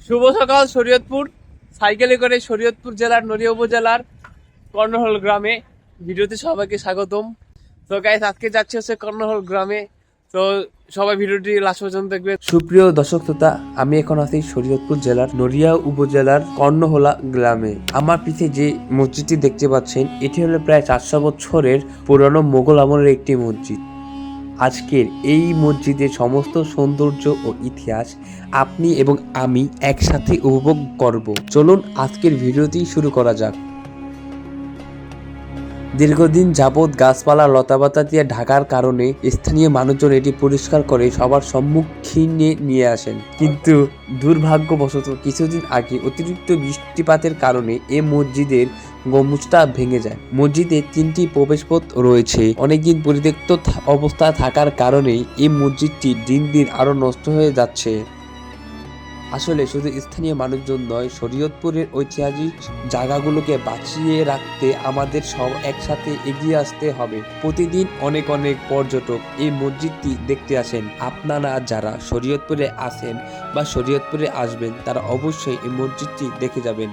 শুভ সকাল শরীয়তপুর। সাইকেলে করে শরীয়তপুর জেলার নড়িয়া উপজেলার কর্ণহল গ্রামে ভিডিওতে সবাইকে স্বাগতম। তো গাইস, আজকে যাচ্ছি হচ্ছে কর্ণহল গ্রামে। তো সবাই ভিডিওটি লাস্ট পর্যন্ত দেখবে। সুপ্রিয় দর্শক শ্রোতা, আমি এখন আছি শরীয়তপুর জেলার নড়িয়া উপজেলার কর্ণহলা গ্রামে। আমার পিছে যে মসজিদটি দেখতে পাচ্ছেন, এটি হলো প্রায় 400 বছরের পুরনো মোগল আমলের একটি মসজিদ। আজকের এই মসজিদের সমস্ত সৌন্দর্য ও ইতিহাস আপনি এবং আমি একসাথে উপভোগ করব। চলুন আজকের ভিডিওটি শুরু করা যাক। দীর্ঘদিন যাবৎ গাছপালা লতাপাতা দিয়ে ঢাকার কারণে স্থানীয় মানুষজন এটি পরিষ্কার করে সবার সম্মুখীনে নিয়ে আসেন, কিন্তু দুর্ভাগ্যবশত কিছুদিন আগে অতিরিক্ত বৃষ্টিপাতের কারণে এ মসজিদের গম্বুজটা ভেঙে যায়। মসজিদে 3টি প্রবেশপথ রয়েছে। অনেকদিন পরিত্যক্ত অবস্থায় থাকার কারণে এই মসজিদটি দিন দিন আরো নষ্ট হয়ে যাচ্ছে। আসলে শুধু স্থানীয় মানুষজন নয়, শরীয়তপুরের ঐতিহাসিক জায়গাগুলোকে বাঁচিয়ে রাখতে আমাদের সব একসাথে এগিয়ে আসতে হবে। প্রতিদিন অনেক অনেক পর্যটক এই মসজিদটি দেখতে আসেন। আপনারা যারা শরীয়তপুরে আছেন বা শরীয়তপুরে আসবেন, তারা অবশ্যই এই মসজিদটি দেখে যাবেন।